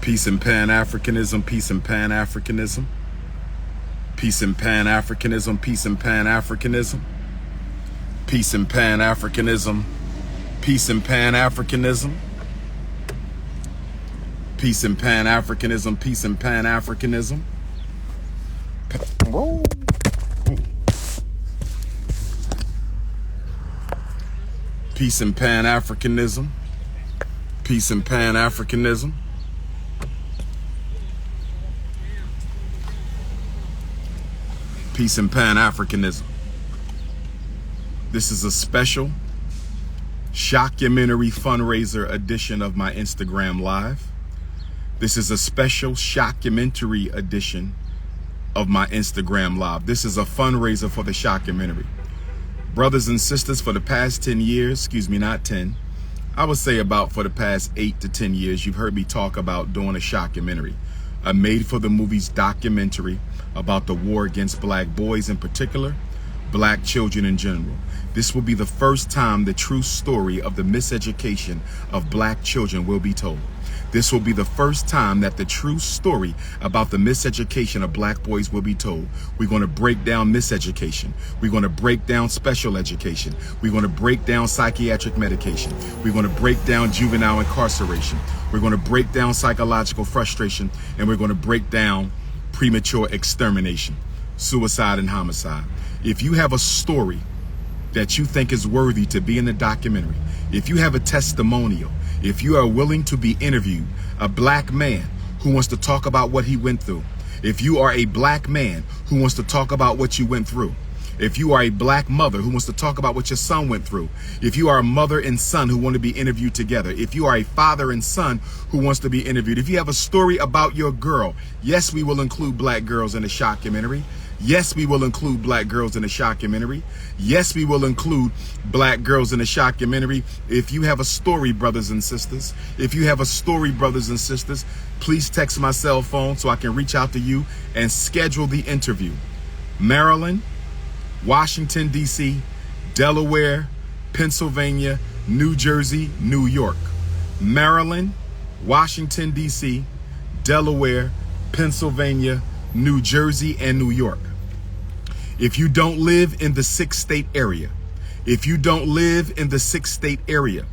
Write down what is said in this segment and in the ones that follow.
Peace and Pan-Africanism, peace and Pan-Africanism. Peace and Pan-Africanism, peace and Pan-Africanism. Peace and Pan-Africanism, peace and Pan-Africanism. Peace and Pan-Africanism, peace and Pan-Africanism. Whoa. Peace and Pan-Africanism, peace and Pan-Africanism. Peace and Pan-Africanism. This is a special shockumentary fundraiser edition of my Instagram Live. This is a special shockumentary edition of my Instagram Live. This is a fundraiser for the shockumentary. Brothers and sisters, for the past 10 years, excuse me, not 10, I would say about for the past 8 to 10 years, you've heard me talk about doing a shockumentary, a made-for-the-movies documentary about the war against black boys in particular, black children in general. This will be the first time the true story of the miseducation of black children will be told. This will be the first time that the true story about the miseducation of black boys will be told. We're going to break down miseducation. We're going to break down special education. We're going to break down psychiatric medication. We're going to break down juvenile incarceration. We're going to break down psychological frustration, and we're going to break down premature extermination, suicide and homicide. If you have a story that you think is worthy to be in the documentary, if you have a testimonial, if you are willing to be interviewed, a black man who wants to talk about what he went through, if you are a black man who wants to talk about what you went through, if you are a black mother who wants to talk about what your son went through, if you are a mother and son who want to be interviewed together, if you are a father and son who wants to be interviewed, if you have a story about your girl, yes, we will include black girls in the shockumentary. Yes, we will include black girls in the shockumentary. Yes, we will include black girls in the shockumentary. If you have a story, brothers and sisters, if you have a story, brothers and sisters, please text my cell phone so I can reach out to you and schedule the interview. Maryland, Washington, D.C., Delaware, Pennsylvania, New Jersey, New York. Maryland, Washington, D.C., Delaware, Pennsylvania, New Jersey, and New York. If you don't live in the 6-state area, if you don't live in the 6-state area,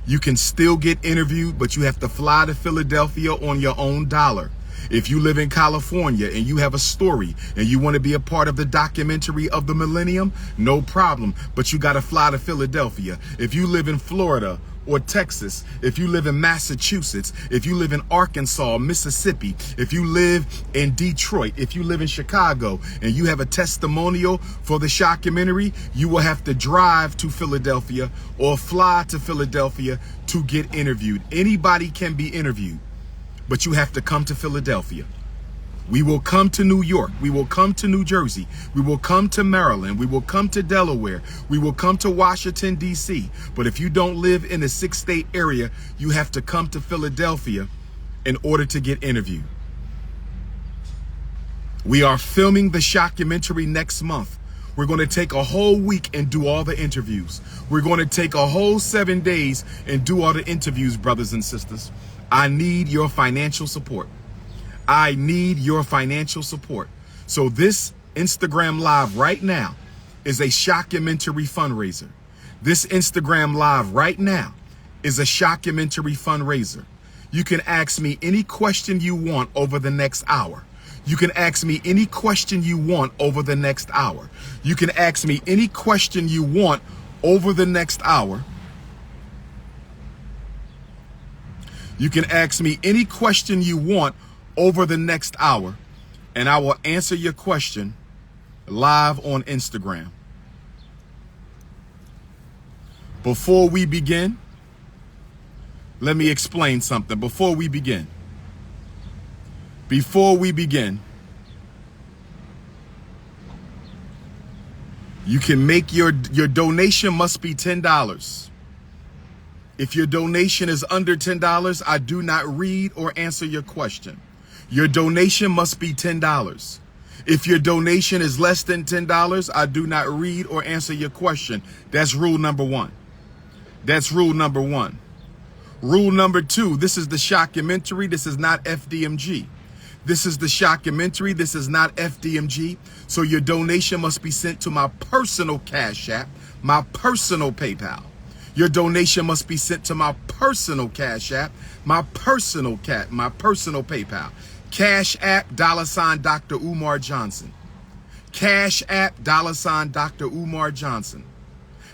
you can still get interviewed, but you have to fly to Philadelphia on your own dollar. If you live in California and you have a story and you want to be a part of the documentary of the millennium, no problem, but you got to fly to Philadelphia. If you live in Florida or Texas, if you live in Massachusetts, if you live in Arkansas, Mississippi, if you live in Detroit, if you live in Chicago, and you have a testimonial for the shockumentary, you will have to drive to Philadelphia or fly to Philadelphia to get interviewed. Anybody can be interviewed, but you have to come to Philadelphia. We will come to New York. We will come to New Jersey. We will come to Maryland. We will come to Delaware. We will come to Washington, D.C. But if you don't live in the 6-state area, you have to come to Philadelphia in order to get interviewed. We are filming the shockumentary next month. We're going to take a whole week and do all the interviews. We're going to take a whole 7 days and do all the interviews, brothers and sisters. I need your financial support. I need your financial support. So this Instagram Live right now is a shockumentary fundraiser. This Instagram Live right now is a shockumentary fundraiser. You can ask me any question you want over the next hour. You can ask me any question you want over the next hour. You can ask me any question you want over the next hour. You can ask me any question you want over the next hour, and I will answer your question live on Instagram. Before we begin, let me explain something. Before we begin, you can make your donation must be $10. If your donation is under $10, I do not read or answer your question. Your donation must be $10. If your donation is less than $10, I do not read or answer your question. That's rule number one. That's rule number one. Rule number 2, this is the shockumentary. This is not FDMG. This is the shockumentary. This is not FDMG. So your donation must be sent to my personal Cash App, my personal PayPal. Your donation must be sent to my personal Cash App, my personal PayPal. Cash App, $ Dr. Umar Johnson. Cash App, $ Dr. Umar Johnson.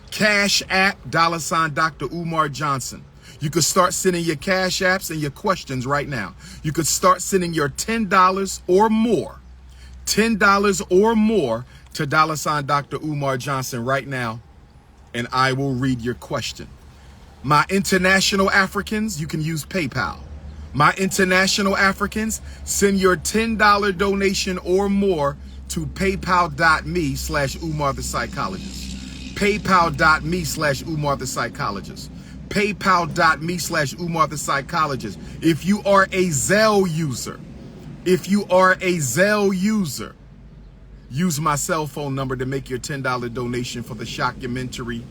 Cash App, $ Dr. Umar Johnson. You could start sending your Cash Apps and your questions right now. You could start sending your $10 or more, $10 or more to $ Dr. Umar Johnson right now, and I will read your question. My international Africans, you can use PayPal. My international Africans, send your $10 donation or more to paypal.me/Umar the Psychologist. Paypal.me/Umar the Psychologist. Paypal.me/Umar the Psychologist. If you are a Zelle user, use my cell phone number to make your $10 donation for the shockumentary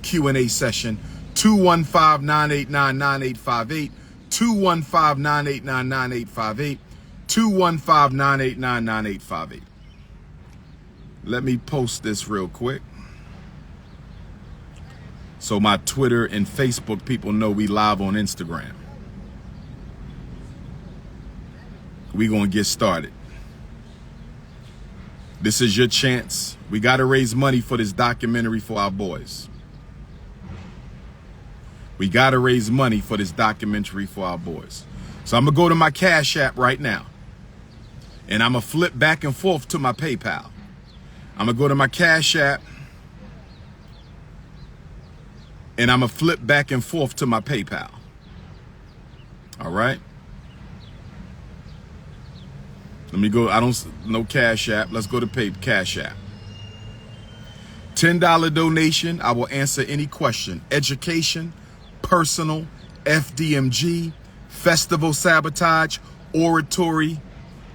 Q&A session. 215-989-9858. 215-989-9858. 215-989-9858. Let me post this real quick, so my Twitter and Facebook people know we live on Instagram. We gonna get started. This is your chance. We gotta raise money for this documentary for our boys. We gotta raise money for this documentary for our boys. So I'm gonna go to my Cash App right now, and I'm gonna flip back and forth to my PayPal. I'm gonna go to my Cash App, and I'm gonna flip back and forth to my PayPal. All right. Let me go. No Cash App. Let's go to Cash App. $10 donation. I will answer any question. Education, personal, FDMG, festival sabotage, oratory,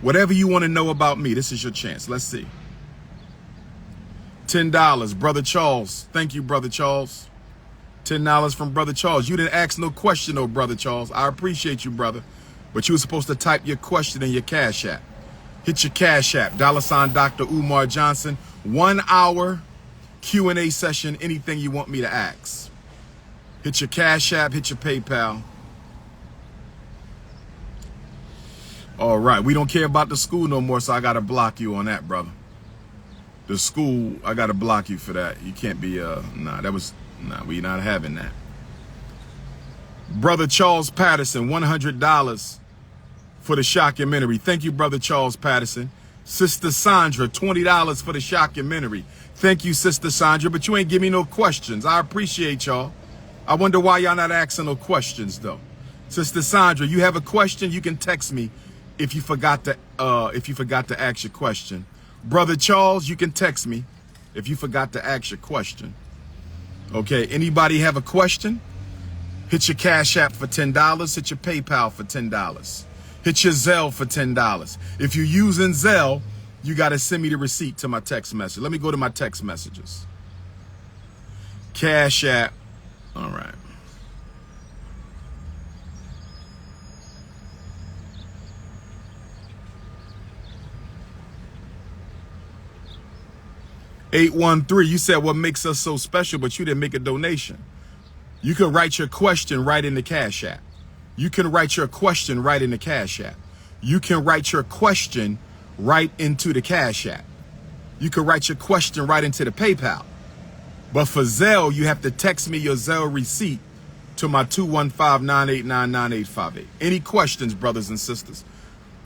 whatever you want to know about me. This is your chance. Let's see. $10, Brother Charles. Thank you, Brother Charles. $10 from Brother Charles. You didn't ask no question, though, Brother Charles. I appreciate you, brother. But you were supposed to type your question in your Cash App. Hit your Cash App, $ Dr. Umar Johnson. 1 hour Q&A session, anything you want me to ask. Hit your Cash App, hit your PayPal. All right, we don't care about the school no more, so I got to block you on that, brother. The school, I got to block you for that. You can't be, we not having that. Brother Charles Patterson, $100 for the shockumentary. Thank you, Brother Charles Patterson. Sister Sandra, $20 for the shockumentary. Thank you, Sister Sandra, but you ain't give me no questions. I appreciate y'all. I wonder why y'all not asking no questions, though. Sister Sandra, you have a question, you can text me if you forgot to ask your question. Brother Charles, you can text me if you forgot to ask your question. Okay, anybody have a question? Hit your Cash App for $10. Hit your PayPal for $10. Hit your Zelle for $10. If you're using Zelle, you got to send me the receipt to my text message. Let me go to my text messages. Cash App. All right. $813, you said what makes us so special, but you didn't make a donation. You can write your question right in the Cash App. You can write your question right in the Cash App. You can write your question right into the Cash App. You can write your question right into the PayPal. But for Zelle, you have to text me your Zelle receipt to my 215-989-9858. Any questions, brothers and sisters?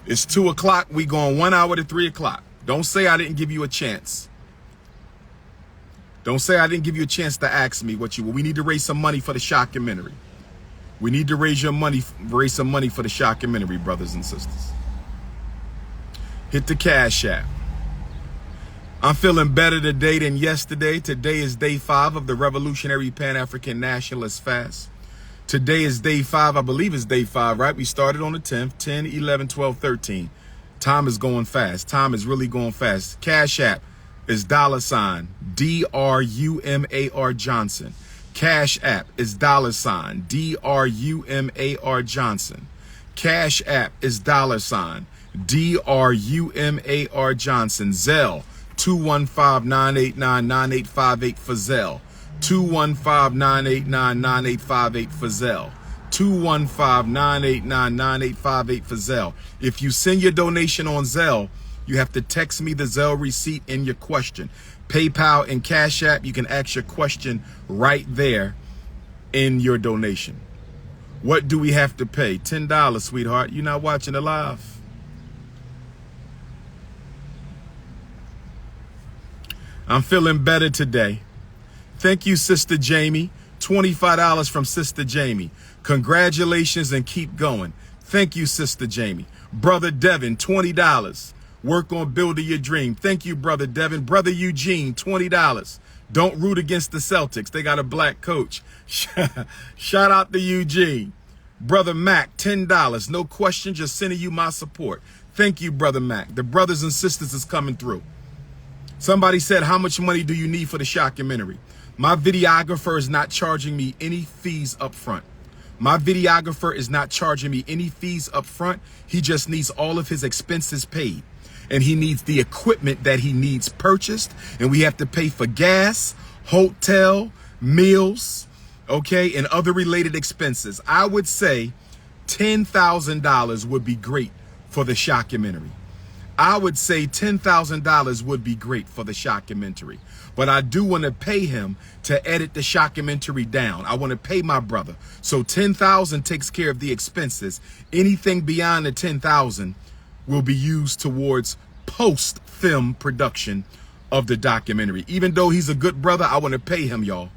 It's 2 o'clock. We going 1 hour to 3 o'clock. Don't say I didn't give you a chance. Don't say I didn't give you a chance to ask me what you want. We need to raise some money for the shockumentary. We need to raise some money for the shockumentary, brothers and sisters. Hit the Cash App. I'm feeling better today than yesterday. Today is day 5 of the Revolutionary Pan-African Nationalist Fast. Today is day 5. I believe it's day 5, right? We started on the 10th, 10, 11, 12, 13. Time is going fast. Time is really going fast. Cash App is $ DRUMAR Johnson. Cash App is $ DRUMAR Johnson. Cash App is $ DRUMAR Johnson. Zelle 215-989-9858 for Zelle. 215-989-9858 for Zelle. 215-989-9858 for Zelle. If you send your donation on Zelle, you have to text me the Zelle receipt in your question. PayPal and Cash App, you can ask your question right there in your donation. What do we have to pay? $10, sweetheart. You're not watching it live. I'm feeling better today. Thank you, Sister Jamie. $25 from Sister Jamie. Congratulations and keep going. Thank you, Sister Jamie. Brother Devin, $20. Work on building your dream. Thank you, Brother Devin. Brother Eugene, $20. Don't root against the Celtics. They got a black coach. Shout out to Eugene. Brother Mac, $10. No question, just sending you my support. Thank you, Brother Mac. The brothers and sisters is coming through. Somebody said, how much money do you need for the shockumentary? My videographer is not charging me any fees up front. My videographer is not charging me any fees up front. He just needs all of his expenses paid. And he needs the equipment that he needs purchased. And we have to pay for gas, hotel, meals, okay, and other related expenses. I would say $10,000 would be great for the shockumentary. I would say $10,000 would be great for the shockumentary. But I do want to pay him to edit the shockumentary down. I want to pay my brother. So $10,000 takes care of the expenses. Anything beyond the $10,000 will be used towards post-film production of the documentary. Even though he's a good brother, I want to pay him, y'all.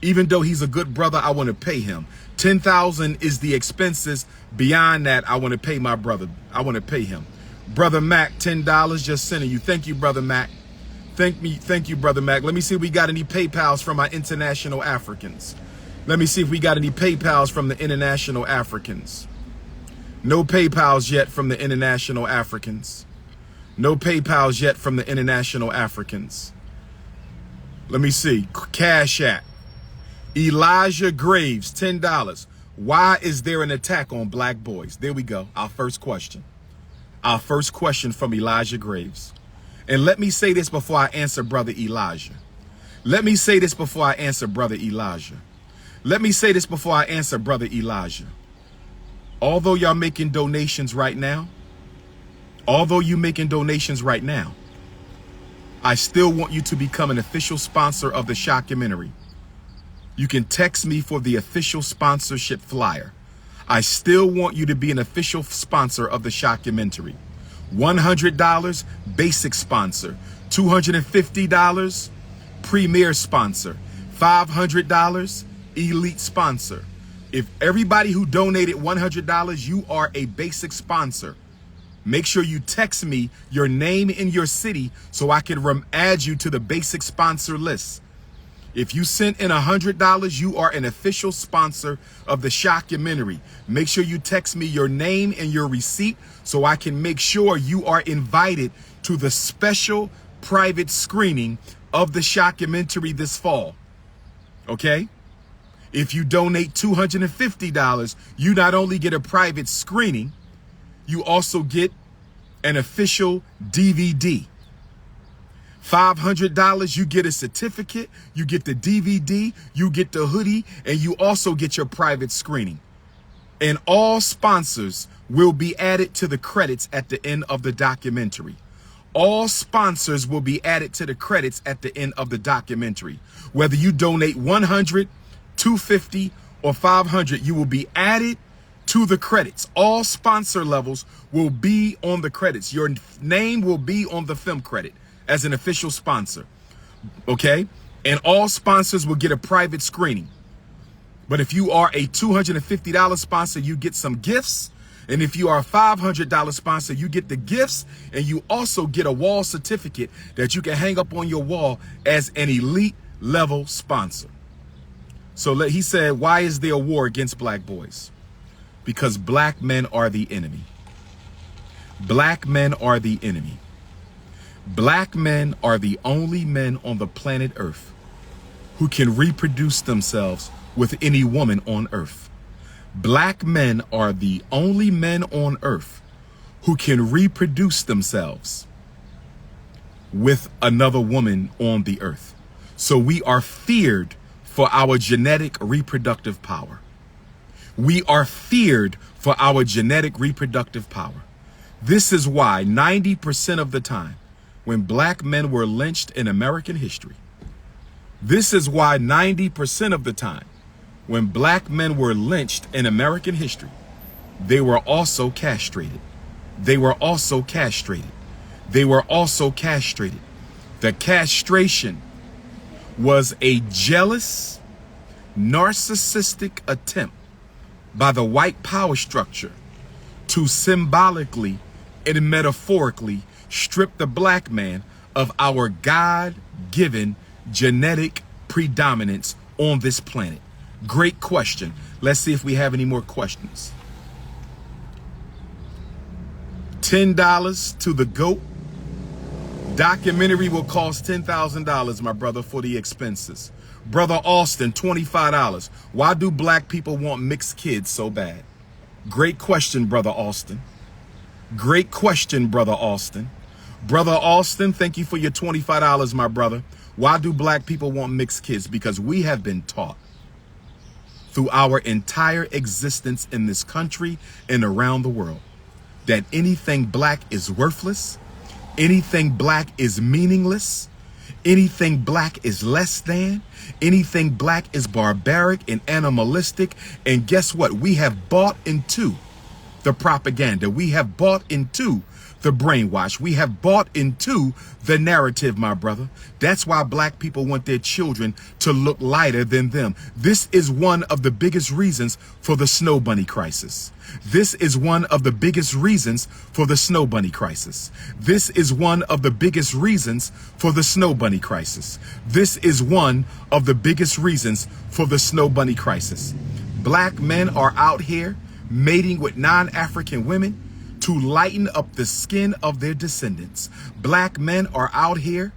Even though he's a good brother, I want to pay him. $10,000 is the expenses. Beyond that, I want to pay my brother. I want to pay him. Brother Mac, $10, just sending you. Thank you, Brother Mac. Thank you, Brother Mac. Let me see if we got any PayPals from our international Africans. Let me see if we got any PayPals from the international Africans. No PayPals yet from the international Africans. No PayPals yet from the international Africans. Let me see. Cash App. Elijah Graves, $10. Why is there an attack on black boys? There we go. Our first question. Our first question from Elijah Graves. And let me say this before I answer Brother Elijah. Let me say this before I answer Brother Elijah. Let me say this before I answer Brother Elijah. Although y'all making donations right now, I still want you to become an official sponsor of the shockumentary. You can text me for the official sponsorship flyer. I still want you to be an official sponsor of the shockumentary. $100 basic sponsor, $250 premier sponsor, $500 elite sponsor. If everybody who donated $100, you are a basic sponsor. Make sure you text me your name and your city so I can add you to the basic sponsor list. If you sent in $100, you are an official sponsor of the shockumentary. Make sure you text me your name and your receipt so I can make sure you are invited to the special private screening of the shockumentary this fall. Okay? If you donate $250, you not only get a private screening, you also get an official DVD. $500, you get a certificate, you get the DVD, you get the hoodie, and you also get your private screening. And all sponsors will be added to the credits at the end of the documentary. All sponsors will be added to the credits at the end of the documentary. Whether you donate $100, $250, or $500, you will be added to the credits. All sponsor levels will be on the credits. Your name will be on the film credit as an official sponsor, okay? And all sponsors will get a private screening. But if you are a $250 sponsor, you get some gifts. And if you are a $500 sponsor, you get the gifts, and you also get a wall certificate that you can hang up on your wall as an elite level sponsor. So he said, why is there a war against black boys? Because black men are the enemy. Black men are the enemy. Black men are the only men on the planet Earth who can reproduce themselves with any woman on earth. Black men are the only men on earth who can reproduce themselves with another woman on the earth. So we are feared for our genetic reproductive power. We are feared for our genetic reproductive power. This is why 90% of the time when black men were lynched in American history, this is why 90% of the time when black men were lynched in American history, they were also castrated. They were also castrated. They were also castrated. The castration was a jealous, narcissistic attempt by the white power structure to symbolically and metaphorically strip the black man of our God-given genetic predominance on this planet. Great question. Let's see if we have any more questions. $10 to the GOAT. Documentary will cost $10,000, my brother, for the expenses. Brother Austin, $25. Why do black people want mixed kids so bad? Great question, Brother Austin. Great question, Brother Austin. Brother Austin, thank you for your $25, my brother. Why do black people want mixed kids? Because we have been taught through our entire existence in this country and around the world that anything black is worthless, anything black is meaningless, anything black is less than, anything black is barbaric and animalistic. And guess what? We have bought into the propaganda. We have bought into the brainwash. We have bought into the narrative, my brother. That's why black people want their children to look lighter than them. This is one of the biggest reasons for the snow bunny crisis. This is one of the biggest reasons for the snow bunny crisis. This is one of the biggest reasons for the snow bunny crisis. This is one of the biggest reasons for the snow bunny crisis. Black men are out here mating with non-African women to lighten up the skin of their descendants. Black men are out here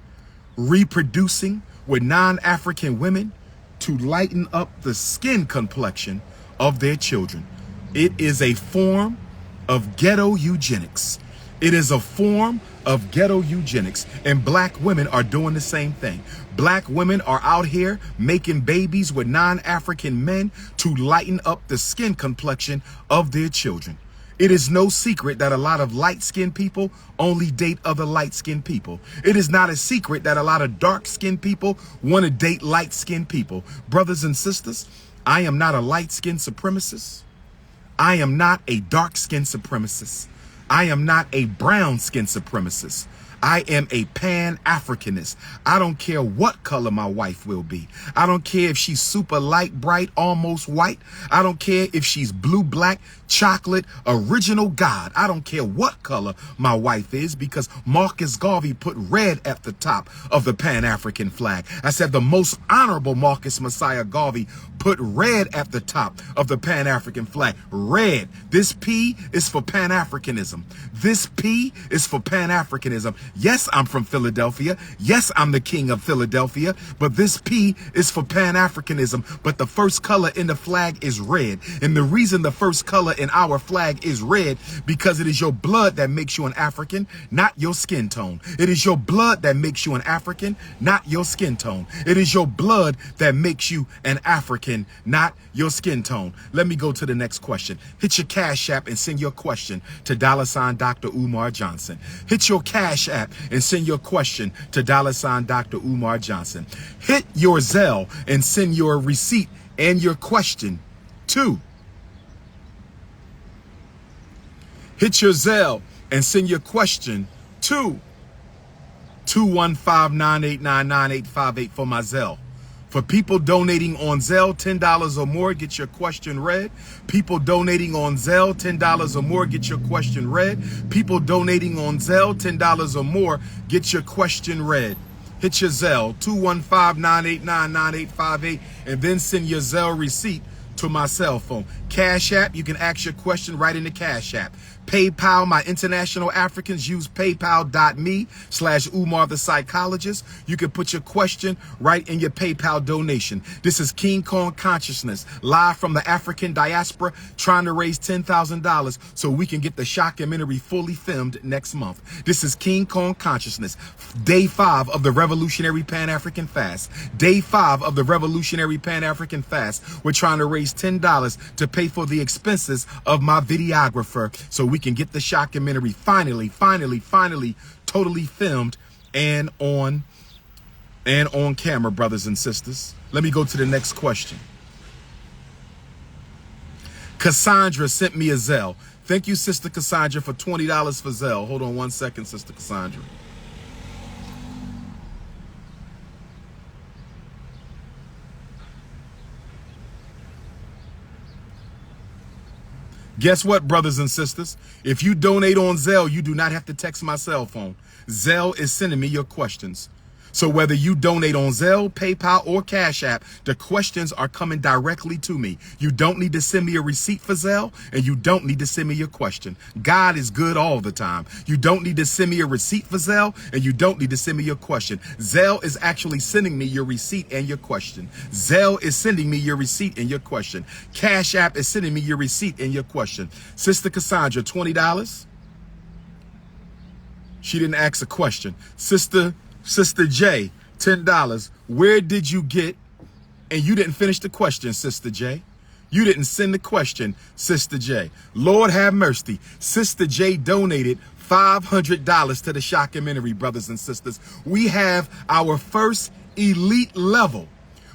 reproducing with non-African women to lighten up the skin complexion of their children. It is a form of ghetto eugenics. It is a form of ghetto eugenics, and black women are doing the same thing. Black women are out here making babies with non-African men to lighten up the skin complexion of their children. It is no secret that a lot of light-skinned people only date other light-skinned people. It is not a secret that a lot of dark-skinned people want to date light-skinned people. Brothers and sisters, I am not a light-skinned supremacist. I am not a dark-skinned supremacist. I am not a brown-skinned supremacist. I am a Pan-Africanist. I don't care what color my wife will be. I don't care if she's super light, bright, almost white. I don't care if she's blue, black, chocolate, original God. I don't care what color my wife is, because Marcus Garvey put red at the top of the Pan-African flag. I said the most honorable Marcus Messiah Garvey put red at the top of the Pan-African flag. Red. This P is for Pan-Africanism. This P is for Pan-Africanism. Yes, I'm from Philadelphia. Yes, I'm the king of Philadelphia. But this P is for Pan-Africanism. But the first color in the flag is red. And the reason the first color in our flag is red, because it is your blood that makes you an African, not your skin tone. It is your blood that makes you an African, not your skin tone. It is your blood that makes you an African, not your skin tone. Let me go to the next question. Hit your Cash App and send your question to $Dr. Umar Johnson. Hit your Cash App and send your question to $Dr. Umar Johnson. Hit your Zelle and send your receipt and your question to. Hit your Zelle and send your question to 215-989-9858 for my Zelle. For people donating on Zelle, $10 or more, get your question read. People donating on Zelle, $10 or more, get your question read. People donating on Zelle, $10 or more, get your question read. Hit your Zelle, 215-989-9858, and then send your Zelle receipt to my cell phone. Cash App, you can ask your question right in the Cash App. PayPal, my international Africans use paypal.me/Umar the Psychologist. You can put your question right in your PayPal donation. This is King Kong Consciousness, live from the African diaspora, trying to raise $10,000 so we can get the shockumentary fully filmed next month. This is King Kong Consciousness, day 5 of the Revolutionary Pan-African Fast. Day 5 of the Revolutionary Pan-African Fast. We're trying to raise $10 to pay for the expenses of my videographer so we can get the shockumentary finally totally filmed and on camera, brothers and sisters. Let me go to the next question. Cassandra sent me a Zelle. Thank you, Sister Cassandra, for $20 for Zelle. Hold on one second, Sister Cassandra. Guess what, brothers and sisters? If you donate on Zelle, you do not have to text my cell phone. Zelle is sending me your questions. So whether you donate on Zelle, PayPal, or Cash App, the questions are coming directly to me. You don't need to send me a receipt for Zelle, and you don't need to send me your question. God is good all the time. You don't need to send me a receipt for Zelle, and you don't need to send me your question. Zelle is actually sending me your receipt and your question. Zelle is sending me your receipt and your question. Cash App is sending me your receipt and your question. Sister Cassandra, $20. She didn't ask a question. Sister J, $10. Where did you get? And you didn't finish the question, Sister J. You didn't send the question, Sister J. Lord have mercy. Sister J donated $500 to the shockumentary, brothers and sisters. We have our first elite level.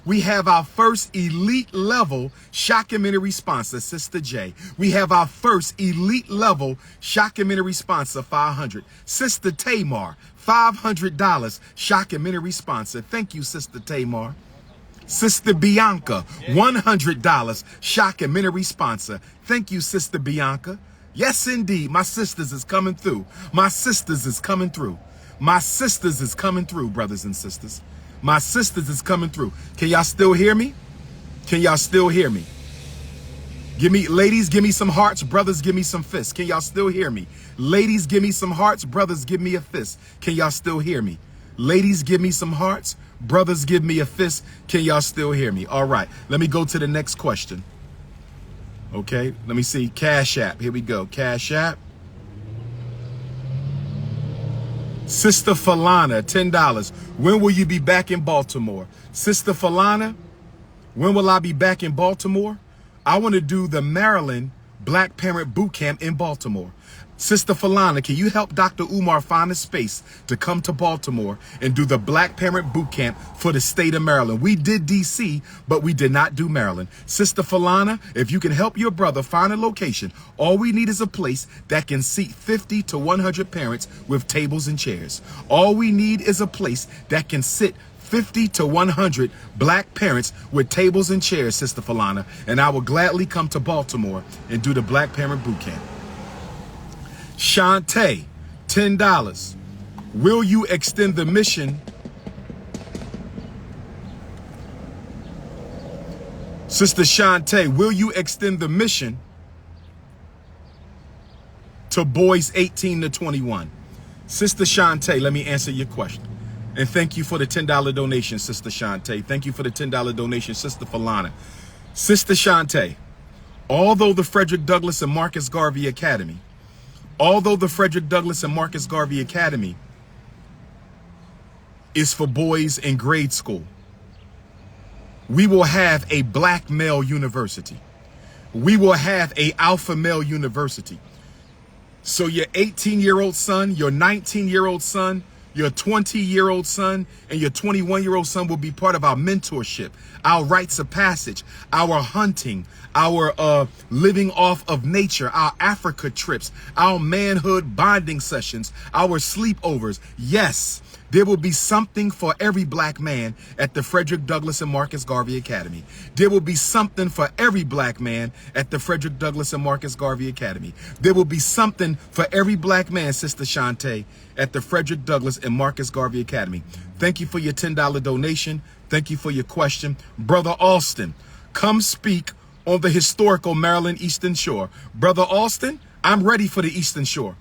We have our first elite level shockumentary sponsor, Sister J. We have our first elite level shockumentary sponsor, $500. Sister Tamar, $500 shockumentary sponsor. Thank you, Sister Tamar. Sister Bianca, $100 shockumentary sponsor. Thank you, Sister Bianca. Yes, indeed. My sisters is coming through. My sisters is coming through. My sisters is coming through, brothers and sisters. My sisters is coming through. Can y'all still hear me? Can y'all still hear me? Ladies, give me some hearts. Brothers, give me some fists. Can y'all still hear me? Ladies, give me some hearts. Brothers, give me a fist. Can y'all still hear me? Ladies, give me some hearts. Brothers, give me a fist. Can y'all still hear me? All right. Let me go to the next question. Okay. Let me see. Cash App. Here we go. Cash App. Sister Falana, $10. When will you be back in Baltimore? Sister Falana, when will I be back in Baltimore? I want to do the Maryland Black Parent Boot Camp in Baltimore. Sister Falana, can you help Dr. Umar find a space to come to Baltimore and do the Black Parent Boot Camp for the state of Maryland? We did DC, but we did not do Maryland. Sister Falana, if you can help your brother find a location, all we need is a place that can seat 50 to 100 parents with tables and chairs. All we need is a place that can sit 50 to 100 black parents with tables and chairs, Sister Falana, and I will gladly come to Baltimore and do the Black Parent Boot Camp. Shantae, $10. Will you extend the mission? Sister Shantae, will you extend the mission to boys 18 to 21? Sister Shantae, let me answer your question. And thank you for the $10 donation, Sister Shantae. Thank you for the $10 donation, Sister Falana. Sister Shantae, although the Frederick Douglass and Marcus Garvey Academy is for boys in grade school, we will have a black male university. We will have a alpha male university. So your 18-year-old son, your 19-year-old son, your 20-year-old son, and your 21-year-old son will be part of our mentorship, our rites of passage, our hunting, our living off of nature, our Africa trips, our manhood bonding sessions, our sleepovers. Yes, there will be something for every black man at the Frederick Douglass and Marcus Garvey Academy. There will be something for every black man at the Frederick Douglass and Marcus Garvey Academy. There will be something for every black man, Sister Shantae, at the Frederick Douglass and Marcus Garvey Academy. Thank you for your $10 donation. Thank you for your question. Brother Alston, come speak on the historical Maryland Eastern Shore. Brother Alston, I'm ready for the Eastern Shore.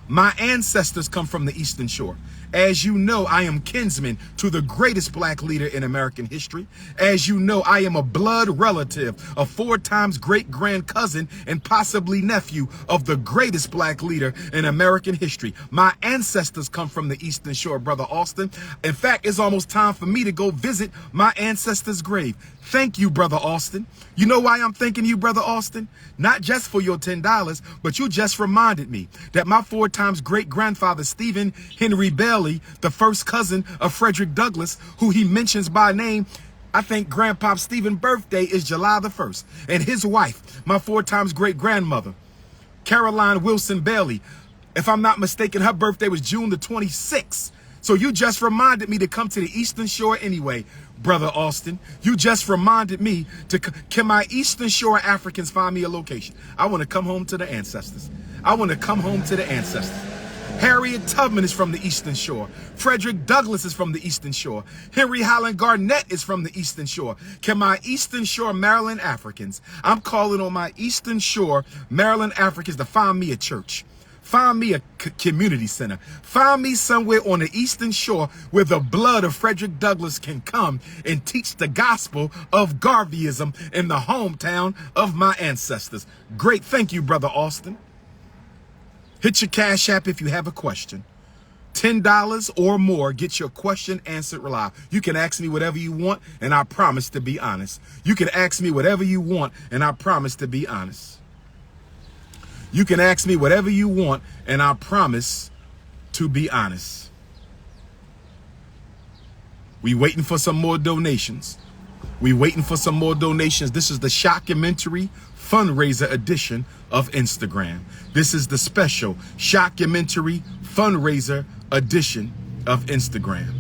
My ancestors come from the Eastern Shore. As you know, I am kinsman to the greatest black leader in American history. As you know, I am a blood relative, a 4 times great-grand cousin and possibly nephew of the greatest black leader in American history. My ancestors come from the Eastern Shore, Brother Alston. In fact, it's almost time for me to go visit my ancestors' grave. Thank you, Brother Alston. You know why I'm thanking you, Brother Alston? Not just for your $10, but you just reminded me that my 4 times great-grandfather, Stephen Henry Bailey, the first cousin of Frederick Douglass, who he mentions by name, I think Grandpop Stephen's birthday is July the 1st. And his wife, my 4 times great-grandmother, Caroline Wilson Bailey, if I'm not mistaken, her birthday was June the 26th. So you just reminded me to come to the Eastern Shore anyway, Brother Alston. You just reminded me to, can my Eastern Shore Africans find me a location? I want to come home to the ancestors. I want to come home to the ancestors. Harriet Tubman is from the Eastern Shore. Frederick Douglass is from the Eastern Shore. Henry Highland Garnett is from the Eastern Shore. Can my Eastern Shore Maryland Africans, I'm calling on my Eastern Shore Maryland Africans to find me a church. Find me a community center. Find me somewhere on the Eastern Shore where the blood of Frederick Douglass can come and teach the gospel of Garveyism in the hometown of my ancestors. Great. Thank you, Brother Alston. Hit your Cash App if you have a question. $10 or more, get your question answered live. You can ask me whatever you want, and I promise to be honest. You can ask me whatever you want, and I promise to be honest. You can ask me whatever you want, and I promise to be honest. We waiting for some more donations. We waiting for some more donations. This is the Shockumentary fundraiser edition of Instagram. This is the special Shockumentary fundraiser edition of Instagram.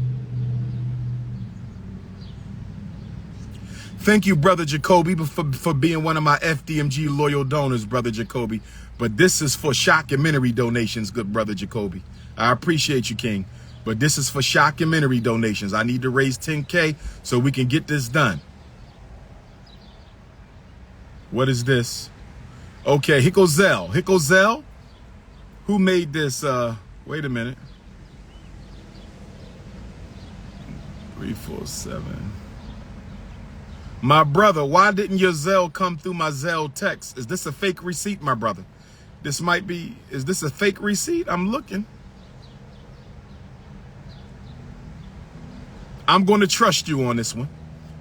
Thank you, Brother Jacoby, for being one of my FDMG loyal donors, Brother Jacoby. But this is for Shockumentary donations, good Brother Jacoby. I appreciate you, King. But this is for Shockumentary donations. I need to raise 10K so we can get this done. What is this? Okay, here goes Zell. Here goes Zell. Who made this? Wait a minute. 347. My brother, why didn't your Zelle come through my Zelle text? Is this a fake receipt, my brother? This might be, is this a fake receipt? I'm looking. I'm going to trust you on this one.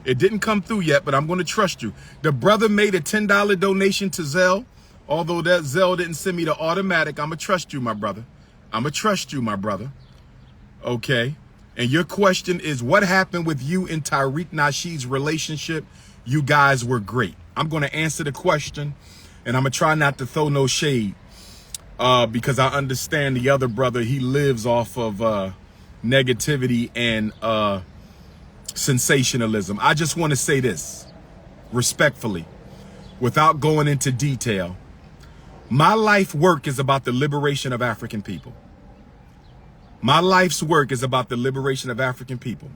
It didn't come through yet, but I'm going to trust you. The brother made a $10 donation to Zelle. Although that Zelle didn't send me the automatic, I'm going to trust you, my brother. I'm going to trust you, my brother. Okay. And your question is, what happened with you and Tariq Nasheed's relationship? You guys were great. I'm going to answer the question, and I'm going to try not to throw no shade because I understand the other brother, he lives off of negativity and sensationalism. I just want to say this respectfully, without going into detail. My life work is about the liberation of African people. My life's work is about the liberation of African people.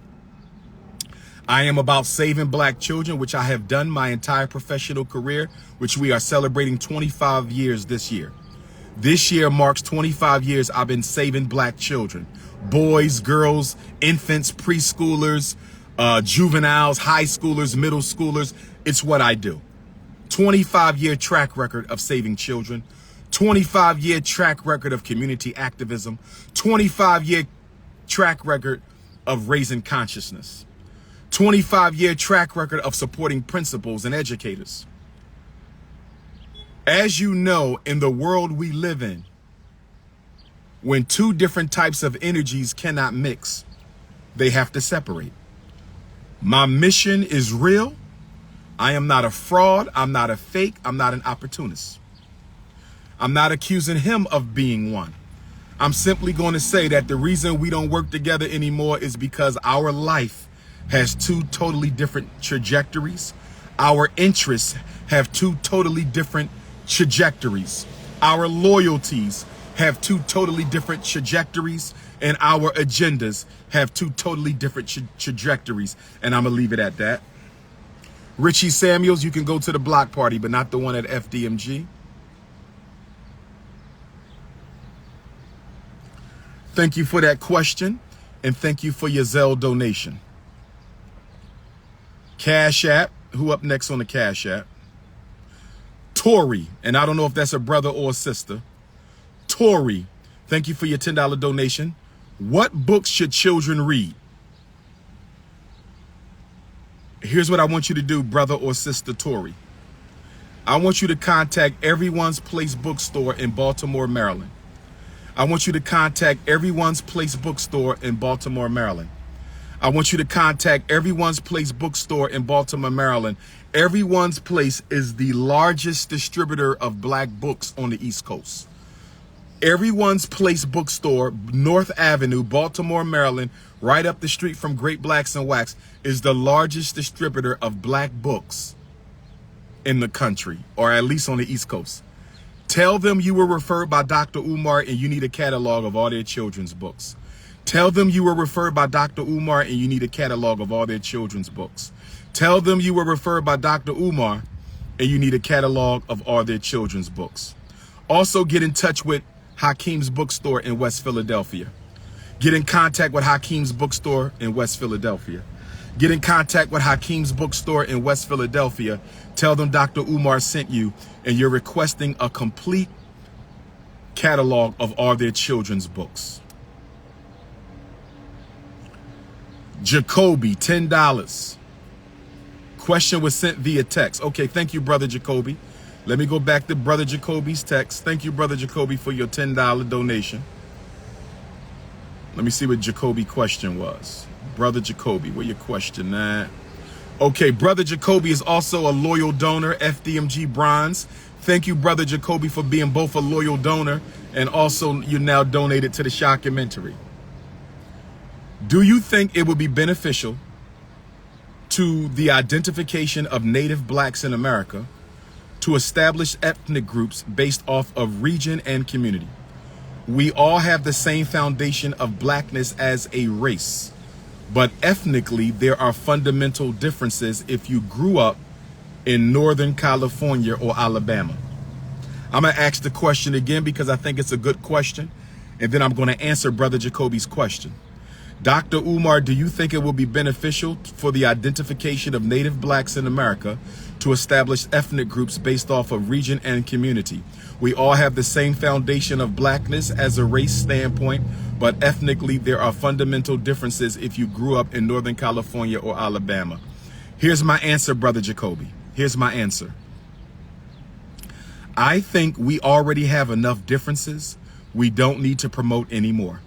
I am about saving black children, which I have done my entire professional career, which we are celebrating 25 years this year. This year marks 25 years I've been saving black children, boys, girls, infants, preschoolers, juveniles, high schoolers, middle schoolers. It's what I do. 25-year track record of saving children, 25-year track record of community activism, 25-year track record of raising consciousness, 25-year track record of supporting principals and educators. As you know, in the world we live in, when two different types of energies cannot mix, they have to separate. My mission is real. I am not a fraud. I'm not a fake. I'm not an opportunist. I'm not accusing him of being one. I'm simply going to say that the reason we don't work together anymore is because our life has two totally different trajectories. Our interests have two totally different trajectories. Our loyalties have two totally different trajectories, and our agendas have two totally different trajectories. And I'm going to leave it at that. Richie Samuels, you can go to the block party, but not the one at FDMG. Thank you for that question, and thank you for your Zelle donation. Cash App, who up next on the Cash App? Tori, and I don't know if that's a brother or a sister. Tori, thank you for your $10 donation. What books should children read? Here's what I want you to do, brother or sister Tori. I want you to contact Everyone's Place bookstore in Baltimore, Maryland. I want you to contact Everyone's Place bookstore in Baltimore, Maryland. I want you to contact Everyone's Place bookstore in Baltimore, Maryland. Everyone's Place is the largest distributor of black books on the East Coast. Everyone's Place bookstore, North Avenue, Baltimore, Maryland, right up the street from Great Blacks and Wax, is the largest distributor of black books in the country, or at least on the East Coast. Tell them you were referred by Dr. Umar and you need a catalog of all their children's books. Tell them you were referred by Dr. Umar and you need a catalog of all their children's books. Tell them you were referred by Dr. Umar and you need a catalog of all their children's books. Also, get in touch with Hakeem's Bookstore in West Philadelphia. Get in contact with Hakeem's Bookstore in West Philadelphia. Get in contact with Hakeem's Bookstore in West Philadelphia. Tell them Dr. Umar sent you and you're requesting a complete catalog of all their children's books. Jacoby, $10. Question was sent via text. Okay, thank you, Brother Jacoby. Let me go back to Brother Jacoby's text. Thank you, Brother Jacoby, for your $10 donation. Let me see what Jacoby's question was. Brother Jacoby, where your question at? Okay, Brother Jacoby is also a loyal donor, FDMG Bronze. Thank you, Brother Jacoby, for being both a loyal donor and also you now donated to the shockumentary. Do you think it would be beneficial to the identification of Native blacks in America to establish ethnic groups based off of region and community? We all have the same foundation of blackness as a race, but ethnically there are fundamental differences if you grew up in Northern California or Alabama. I'm going to ask the question again because I think it's a good question, and then I'm going to answer Brother Jacoby's question. Dr. Umar, do you think it will be beneficial for the identification of Native blacks in America to establish ethnic groups based off of region and community? We all have the same foundation of blackness as a race standpoint, but ethnically there are fundamental differences if you grew up in Northern California or Alabama. Here's my answer, Brother Jacoby. Here's my answer. I think we already have enough differences. We don't need to promote anymore.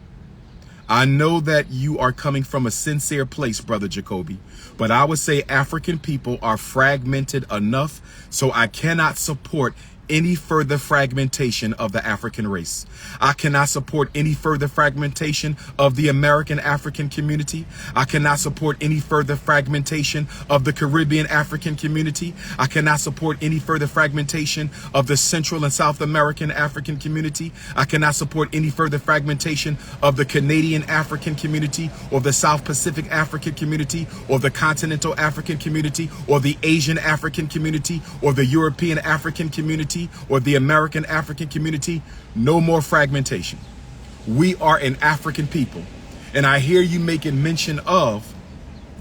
I know that you are coming from a sincere place, Brother Jacoby, but I would say African people are fragmented enough, so I cannot support any further fragmentation of the African race. I cannot support any further fragmentation of the American African community. I cannot support any further fragmentation of the Caribbean African community. I cannot support any further fragmentation of the Central and South American African community. I cannot support any further fragmentation of the Canadian African community or the South Pacific African community or the Continental African community or the Asian African community or the European African community or the American African community. No more fragmentation. We are an African people. And I hear you making mention of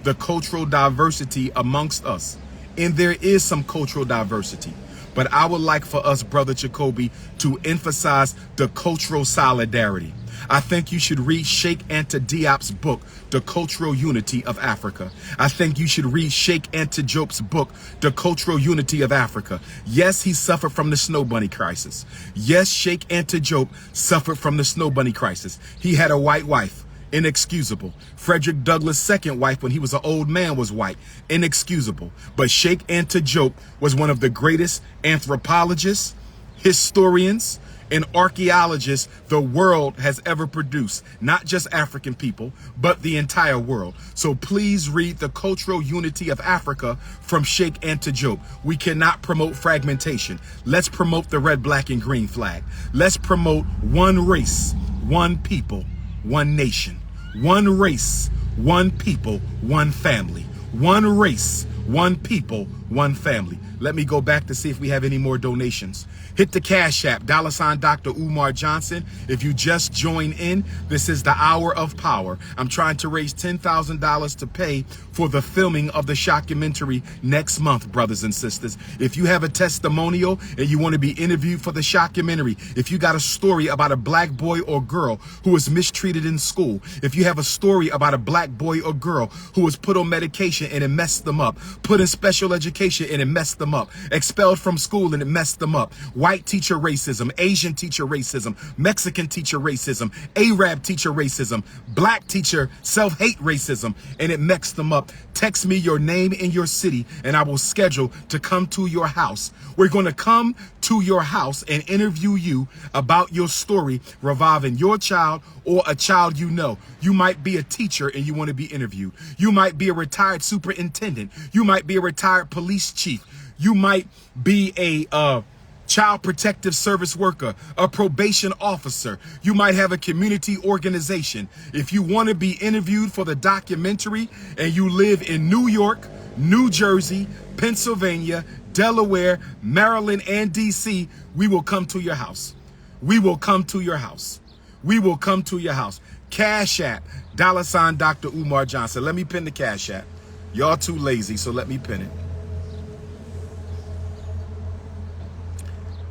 the cultural diversity amongst us. And there is some cultural diversity. But I would like for us, Brother Jacoby, to emphasize the cultural solidarity. I think you should read Sheikh Anta Diop's book, The Cultural Unity of Africa. I think you should read Sheikh Anta Diop's book, The Cultural Unity of Africa. Yes, he suffered from the Snow Bunny crisis. Yes, Sheikh Anta Diop suffered from the Snow Bunny crisis. He had a white wife. Inexcusable. Frederick Douglass' second wife, when he was an old man, was white. Inexcusable. But Sheikh Anta Diop was one of the greatest anthropologists, historians, and archaeologists the world has ever produced. Not just African people, but the entire world. So please read The Cultural Unity of Africa from Sheikh Anta Diop. We cannot promote fragmentation. Let's promote the red, black, and green flag. Let's promote one race, one people, one nation. One race, one people, one family. One race, One people, one family. Let me go back to see if we have any more donations. Hit the Cash App, $ Dr. Umar Johnson. If you just join in, this is the hour of power. I'm trying to raise $10,000 to pay for the filming of the shockumentary next month, brothers and sisters. If you have a testimonial and you want to be interviewed for the shockumentary, if you got a story about a black boy or girl who was mistreated in school, if you have a story about a black boy or girl who was put on medication and it messed them up, put in special education and it messed them up, expelled from school and it messed them up, white teacher racism, Asian teacher racism, Mexican teacher racism, Arab teacher racism, black teacher self-hate racism, and it messed them up, text me your name and your city and I will schedule to come to your house. We're going to come to your house and interview you about your story revolving your child or a child you know. You might be a teacher and you want to be interviewed. You might be a retired superintendent. You might be a retired police chief. You might be a child protective service worker, a probation officer. You might have a community organization. If you want to be interviewed for the documentary and you live in New York, New Jersey, Pennsylvania, Delaware, Maryland, and DC, we will come to your house. We will come to your house. We will come to your house. Cash App, $ Dr. Umar Johnson. Let me pin the Cash App. Y'all too lazy, so let me pin it.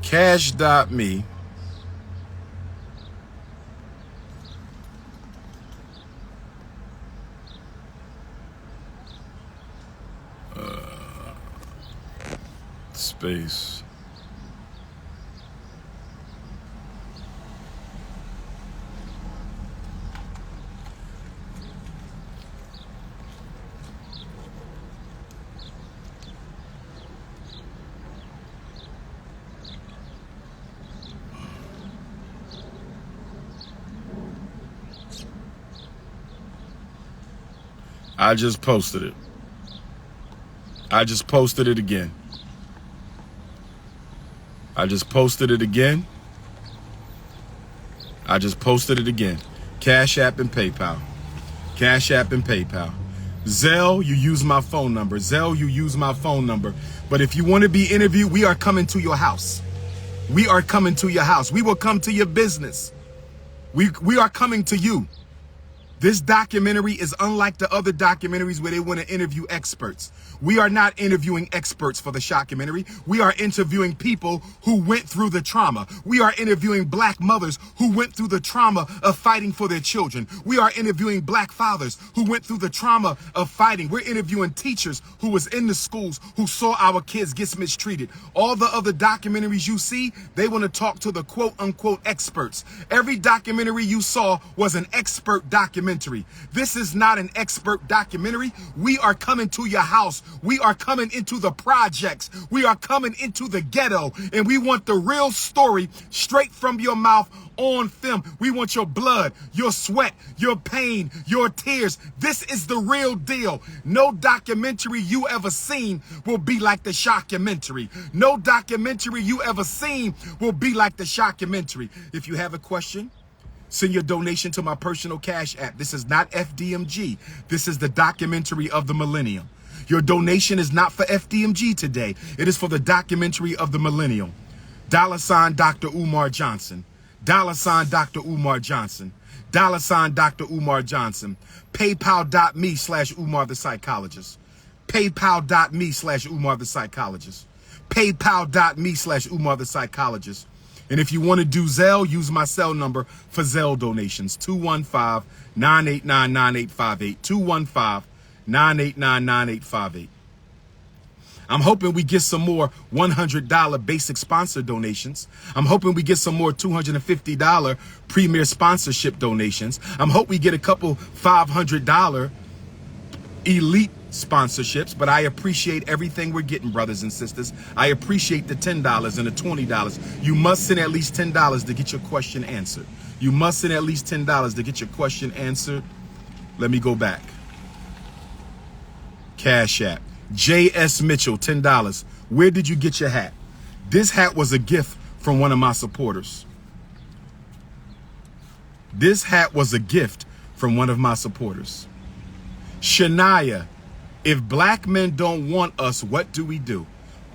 Cash.me space I just posted it. I just posted it again. I just posted it again. I just posted it again. Cash App and PayPal. Cash App and PayPal. Zelle, you use my phone number. Zelle, you use my phone number. But if you want to be interviewed, we are coming to your house. We are coming to your house. We will come to your business. We are coming to you. This documentary is unlike the other documentaries where they want to interview experts. We are not interviewing experts for the shockumentary. We are interviewing people who went through the trauma. We are interviewing black mothers who went through the trauma of fighting for their children. We are interviewing black fathers who went through the trauma of fighting. We're interviewing teachers who was in the schools who saw our kids get mistreated. All the other documentaries you see, they want to talk to the quote unquote experts. Every documentary you saw was an expert documentary. This is not an expert documentary. We are coming to your house. We are coming into the projects. We are coming into the ghetto, and we want the real story straight from your mouth on film. We want your blood, your sweat, your pain, your tears. This is the real deal. No documentary you ever seen will be like the shockumentary. No documentary you ever seen will be like the shockumentary. If you have a question, send your donation to my personal Cash App. This is not FDMG. This is the documentary of the millennium. Your donation is not for FDMG today. It is for the documentary of the millennium. $ Dr. Umar Johnson. $ Dr. Umar Johnson. $ Dr. Umar Johnson. PayPal.me/Umar the Psychologist. PayPal.me/Umar the Psychologist. PayPal.me/Umar the Psychologist. And if you want to do Zelle, use my cell number for Zelle donations. 215-989-9858. 215-989-9858. I'm hoping we get some more $100 basic sponsor donations. I'm hoping we get some more $250 premier sponsorship donations. I'm hoping we get a couple $500 elite sponsorships, but I appreciate everything we're getting, brothers and sisters. I appreciate the $10 and the $20. You must send at least $10 to get your question answered. You must send at least $10 to get your question answered. Let me go back. Cash App. J.S. Mitchell, $10. Where did you get your hat? This hat was a gift from one of my supporters. This hat was a gift from one of my supporters. Shania If black men don't want us, what do we do?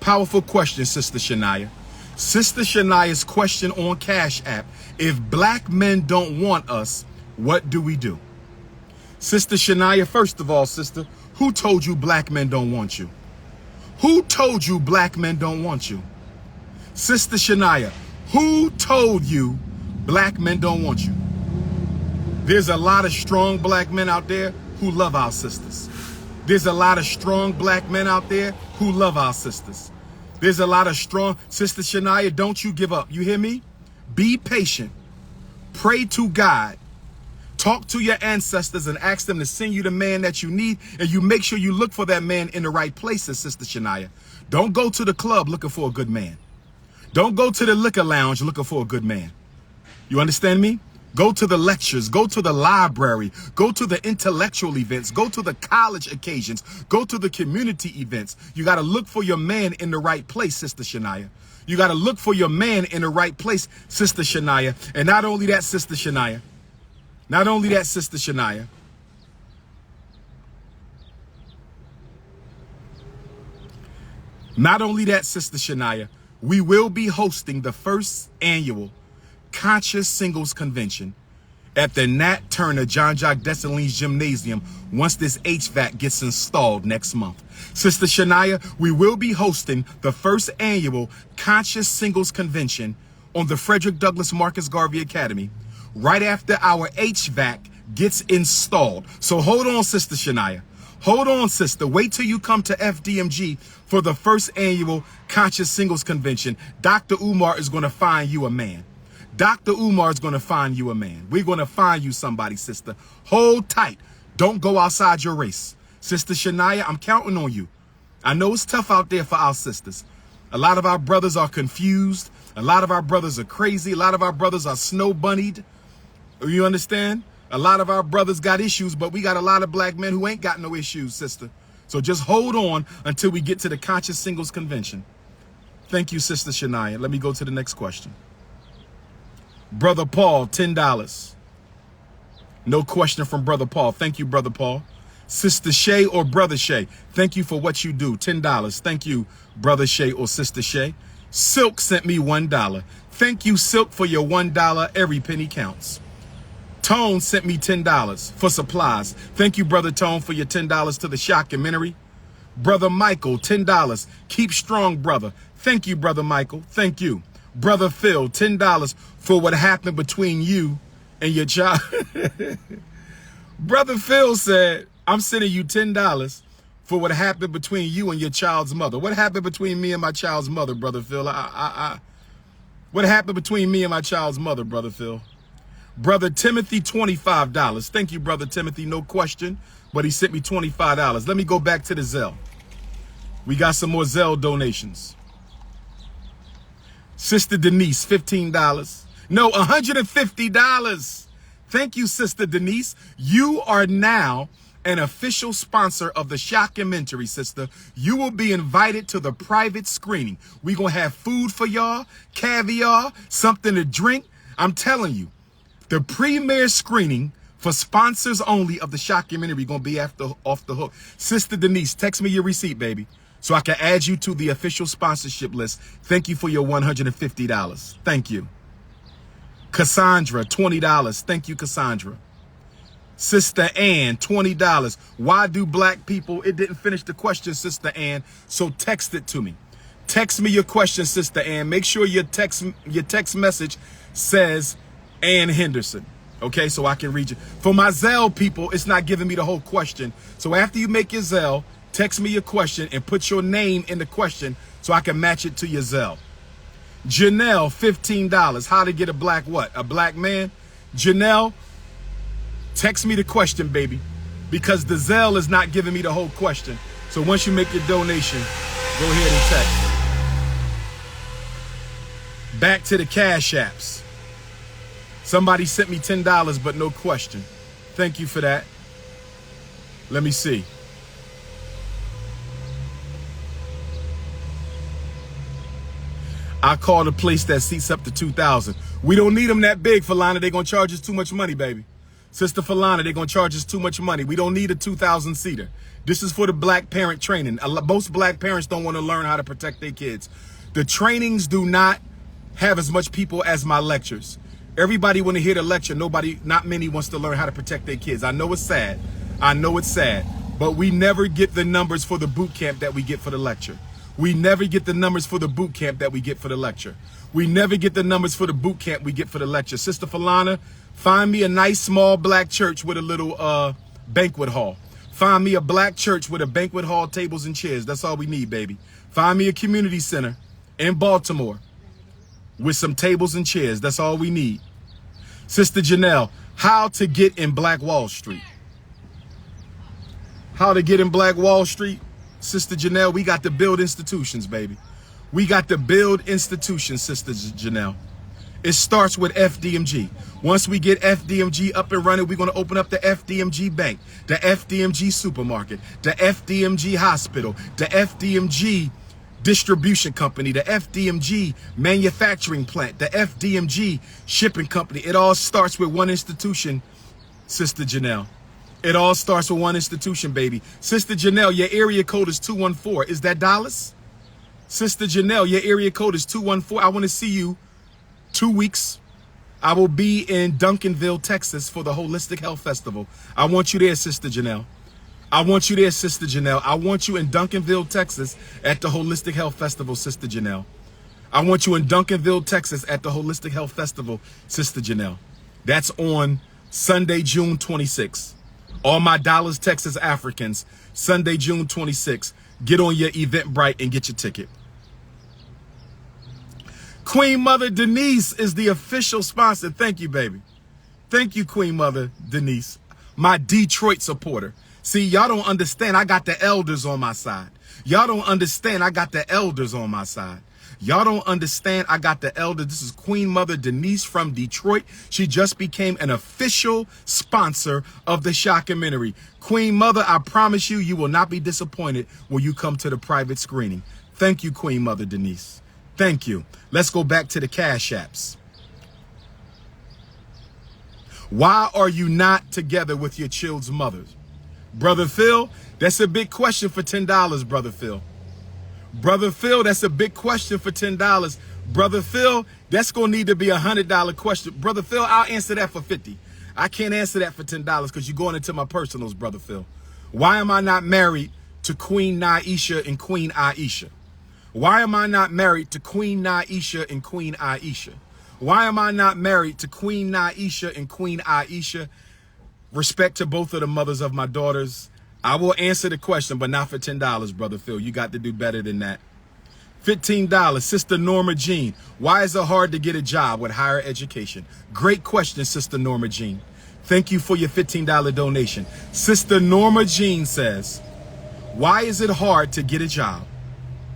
Powerful question, Sister Shania. Sister Shania's question on Cash App. If black men don't want us, what do we do? Sister Shania, first of all, sister, who told you black men don't want you? Who told you black men don't want you? Sister Shania, who told you black men don't want you? There's a lot of strong black men out there who love our sisters. There's a lot of strong black men out there who love our sisters. There's a lot of strong, Sister Shania, don't you give up. You hear me? Be patient. Pray to God. Talk to your ancestors and ask them to send you the man that you need, and you make sure you look for that man in the right places, Sister Shania. Don't go to the club looking for a good man. Don't go to the liquor lounge looking for a good man. You understand me? Go to the lectures, go to the library, go to the intellectual events, go to the college occasions, go to the community events. You got to look for your man in the right place, Sister Shania. You got to look for your man in the right place, Sister Shania. And not only that, Sister Shania. Not only that, Sister Shania. Not only that, Sister Shania, we will be hosting the first annual Conscious Singles Convention at the Nat Turner John Jacques Dessalines Gymnasium once this HVAC gets installed next month. Sister Shania, we will be hosting the first annual Conscious Singles Convention on the Frederick Douglass Marcus Garvey Academy right after our HVAC gets installed. So hold on, Sister Shania. Hold on, sister. Wait till you come to FDMG for the first annual Conscious Singles Convention. Dr. Umar is going to find you a man. Dr. Umar is going to find you a man. We're going to find you somebody, sister. Hold tight. Don't go outside your race. Sister Shania, I'm counting on you. I know it's tough out there for our sisters. A lot of our brothers are confused. A lot of our brothers are crazy. A lot of our brothers are snow bunnied. You understand? A lot of our brothers got issues, but we got a lot of black men who ain't got no issues, sister. So just hold on until we get to the Conscious Singles Convention. Thank you, Sister Shania. Let me go to the next question. Brother Paul, $10. No question from Brother Paul. Thank you, Brother Paul. Sister Shay or Brother Shay, thank you for what you do. $10. Thank you, Brother Shay or Sister Shay. Silk sent me $1. Thank you, Silk, for your $1. Every penny counts. Tone sent me $10 for supplies. Thank you, Brother Tone, for your $10 to the Shockumentary. Brother Michael, $10. Keep strong, brother. Thank you, Brother Michael. Thank you. Brother Phil, $10 for what happened between you and your child. Brother Phil said, I'm sending you $10 for what happened between you and your child's mother. What happened between me and my child's mother, Brother Phil? What happened between me and my child's mother, Brother Phil? Brother Timothy, $25. Thank you, Brother Timothy. No question, but he sent me $25. Let me go back to the Zelle. We got some more Zelle donations. Sister Denise, $15. No, $150. Thank you, Sister Denise. You are now an official sponsor of the Shockumentary, sister. You will be invited to the private screening. We're going to have food for y'all, caviar, something to drink. I'm telling you, the premiere screening for sponsors only of the Shockumentary going to be off the hook. Sister Denise, text me your receipt, baby, so I can add you to the official sponsorship list. Thank you for your $150. Thank you. Cassandra, $20. Thank you, Cassandra. Sister Ann, $20. Why do black people? It didn't finish the question, Sister Ann, so text it to me. Text me your question, Sister Ann. Make sure your text message says Ann Henderson, okay, so I can read you. For my Zelle people, it's not giving me the whole question. So after you make your Zelle, text me your question and put your name in the question so I can match it to your Zelle. Janelle, $15. How to get a black what? A black man? Janelle, text me the question, baby, because the Zelle is not giving me the whole question. So once you make your donation, go ahead and text. Back to the Cash Apps. Somebody sent me $10, but no question. Thank you for that. Let me see. I called a place that seats up to 2,000. We don't need them that big, Falana. They're going to charge us too much money, baby. Sister Falana, they're going to charge us too much money. We don't need a 2,000 seater. This is for the black parent training. Most black parents don't want to learn how to protect their kids. The trainings do not have as much people as my lectures. Everybody want to hear the lecture. Not many wants to learn how to protect their kids. I know it's sad. I know it's sad. But we never get the numbers for the boot camp that we get for the lecture. We never get the numbers for the boot camp that we get for the lecture. We never get the numbers for the boot camp we get for the lecture. Sister Falana, find me a nice small black church with a little banquet hall. Find me a black church with a banquet hall, tables and chairs. That's all we need, baby. Find me a community center in Baltimore with some tables and chairs. That's all we need. Sister Janelle, how to get in Black Wall Street. How to get in Black Wall Street? Sister Janelle, we got to build institutions, baby. We got to build institutions, Sister Janelle. It starts with FDMG. Once we get FDMG up and running, we're going to open up the FDMG bank, the FDMG supermarket, the FDMG hospital, the FDMG distribution company, the FDMG manufacturing plant, the FDMG shipping company. It all starts with one institution, Sister Janelle. It all starts with one institution, baby. Sister Janelle, your area code is 214. Is that Dallas? Sister Janelle, your area code is 214. I want to see you 2 weeks. I will be in Duncanville, Texas for the Holistic Health Festival. I want you there, Sister Janelle. I want you there, Sister Janelle. I want you in Duncanville, Texas at the Holistic Health Festival, Sister Janelle. I want you in Duncanville, Texas at the Holistic Health Festival, Sister Janelle. That's on Sunday, June 26th. All my Dallas, Texas Africans, Sunday, June 26th. Get on your Eventbrite and get your ticket. Queen Mother Denise is the official sponsor. Thank you, baby. Thank you, Queen Mother Denise, my Detroit supporter. See, y'all don't understand. I got the elders on my side. Y'all don't understand. I got the elders on my side. Y'all don't understand. I got the elder. This is Queen Mother Denise from Detroit. She just became an official sponsor of the Shockumentary. Queen Mother, I promise you, you will not be disappointed when you come to the private screening. Thank you, Queen Mother Denise. Thank you. Let's go back to the Cash Apps. Why are you not together with your child's mothers? Brother Phil, that's a big question for $10, Brother Phil. Brother Phil, that's a big question for $10. Brother Phil, that's going to need to be a $100 question. Brother Phil, I'll answer that for $50. I can't answer that for $10 because you're going into my personals, Brother Phil. Why am I not married to Queen Naisha and Queen Aisha? Why am I not married to Queen Naisha and Queen Aisha? Why am I not married to Queen Naisha and Queen Aisha? Respect to both of the mothers of my daughters. I will answer the question, but not for $10, Brother Phil. You got to do better than that. $15, Sister Norma Jean. Why is it hard to get a job with higher education? Great question, Sister Norma Jean. Thank you for your $15 donation. Sister Norma Jean says, why is it hard to get a job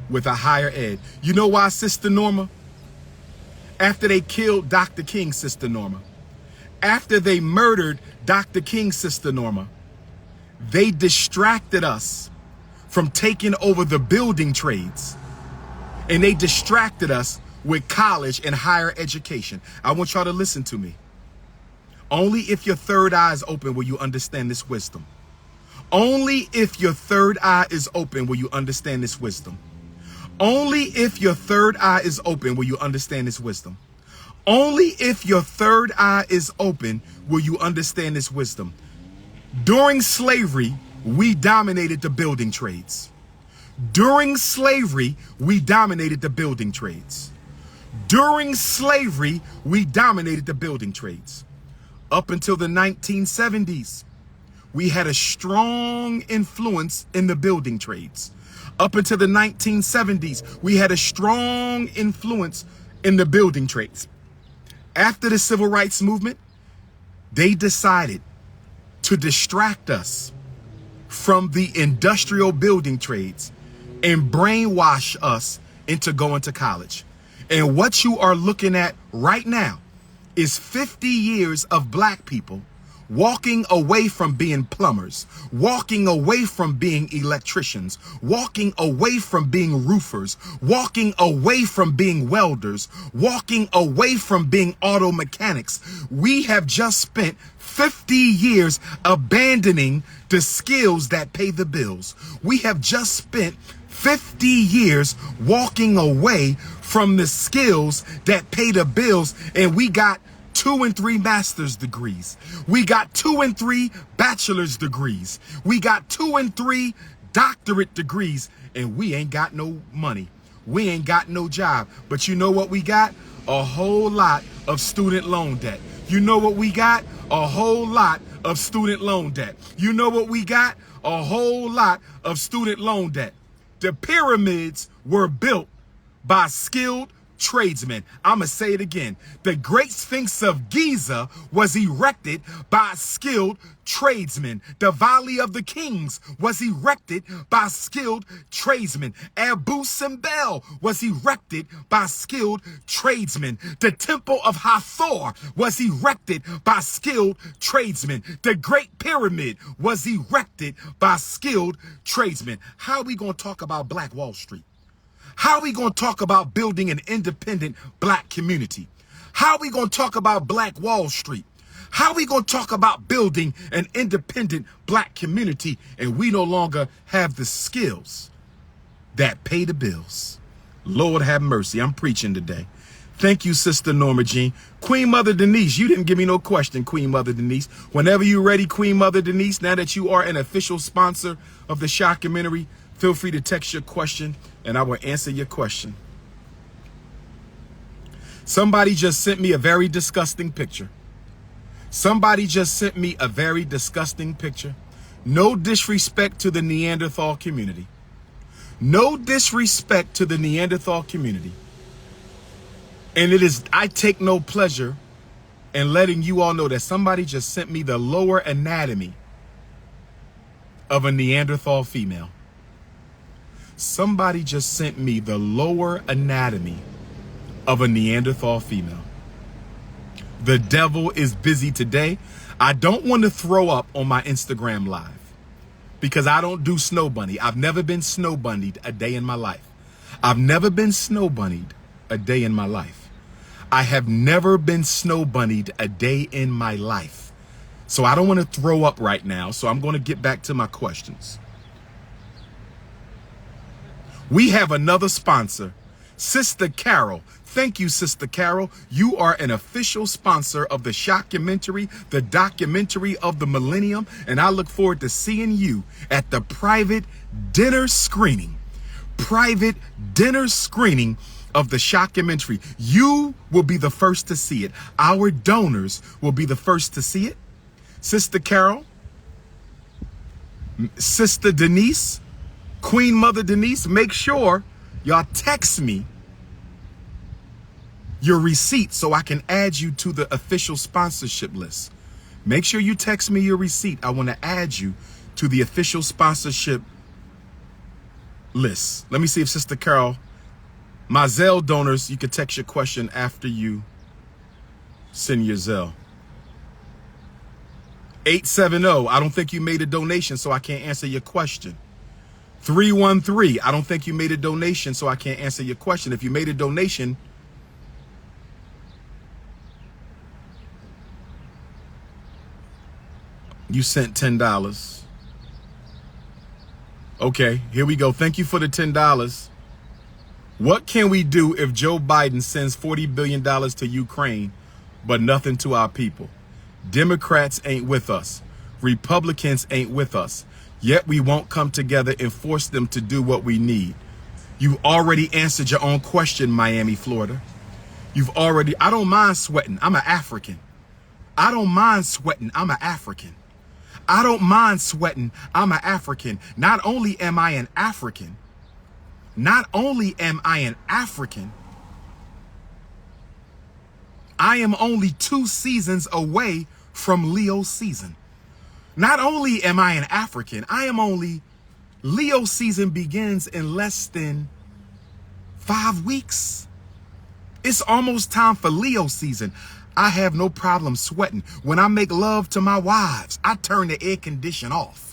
with a higher ed? You know why, Sister Norma? After they killed Dr. King, Sister Norma, after they murdered Dr. King, Sister Norma, they distracted us from taking over the building trades. And they distracted us with college and higher education. I want y'all to listen to me. Only if your third eye is open will you understand this wisdom. Only if your third eye is open will you understand this wisdom. Only if your third eye is open will you understand this wisdom. Only if your third eye is open will you understand this wisdom. During slavery, we dominated the building trades. During slavery, we dominated the building trades. During slavery, we dominated the building trades. Up until the 1970s, we had a strong influence in the building trades. Up until the 1970s, we had a strong influence in the building trades. After the civil rights movement, they decided to distract us from the industrial building trades and brainwash us into going to college. And what you are looking at right now is 50 years of black people walking away from being plumbers, walking away from being electricians, walking away from being roofers, walking away from being welders, walking away from being auto mechanics. We have just spent 50 years abandoning the skills that pay the bills. We have just spent 50 years walking away from the skills that pay the bills, and we got 2 and 3 master's degrees. We got 2 and 3 bachelor's degrees. We got 2 and 3 doctorate degrees, and we ain't got no money. We ain't got no job. But you know what we got? A whole lot of student loan debt. You know what we got? A whole lot of student loan debt. You know what we got? A whole lot of student loan debt. The pyramids were built by skilled tradesmen. I'm going to say it again. The Great Sphinx of Giza was erected by skilled tradesmen. The Valley of the Kings was erected by skilled tradesmen. Abu Simbel was erected by skilled tradesmen. The Temple of Hathor was erected by skilled tradesmen. The Great Pyramid was erected by skilled tradesmen. How are we going to talk about Black Wall Street? How are we going to talk about building an independent black community? How are we going to talk about Black Wall Street? How are we going to talk about building an independent black community and we no longer have the skills that pay the bills? Lord have mercy. I'm preaching today. Thank you, Sister Norma Jean. Queen Mother Denise, you didn't give me no question, Queen Mother Denise. Whenever you're ready, Queen Mother Denise, now that you are an official sponsor of the Shockumentary, feel free to text your question and I will answer your question. Somebody just sent me a very disgusting picture. Somebody just sent me a very disgusting picture. No disrespect to the Neanderthal community. No disrespect to the Neanderthal community. And I take no pleasure in letting you all know that somebody just sent me the lower anatomy of a Neanderthal female. Somebody just sent me the lower anatomy of a Neanderthal female. The devil is busy today. I don't want to throw up on my Instagram live because I don't do snow bunny. I've never been snow bunnied a day in my life. I've never been snow bunnied a day in my life. I have never been snow bunnied a day in my life. So I don't want to throw up right now. So I'm going to get back to my questions. We have another sponsor, Sister Carol. Thank you, Sister Carol. You are an official sponsor of the Shockumentary, the documentary of the millennium, and I look forward to seeing you at the private dinner screening. Private dinner screening of the Shockumentary. You will be the first to see it. Our donors will be the first to see it. Sister Carol, Sister Denise, Queen Mother Denise, make sure y'all text me your receipt so I can add you to the official sponsorship list. Make sure you text me your receipt. I want to add you to the official sponsorship list. Let me see if Sister Carol, my Zelle donors, you can text your question after you send your Zelle. 870, I don't think you made a donation, so I can't answer your question. 313, I don't think you made a donation, so I can't answer your question. If you made a donation, you sent $10. Okay, here we go. Thank you for the $10. What can we do if Joe Biden sends $40 billion to Ukraine, but nothing to our people? Democrats ain't with us. Republicans ain't with us. Yet we won't come together and force them to do what we need. You already answered your own question, Miami, Florida. I don't mind sweating. I'm an African. I don't mind sweating. I'm an African. I don't mind sweating. I'm an African. Not only am I an African, I am only 2 seasons away from Leo's season. Not only am I an African, Leo season begins in less than 5 weeks. It's almost time for Leo season. I have no problem sweating. When I make love to my wives, I turn the air condition off.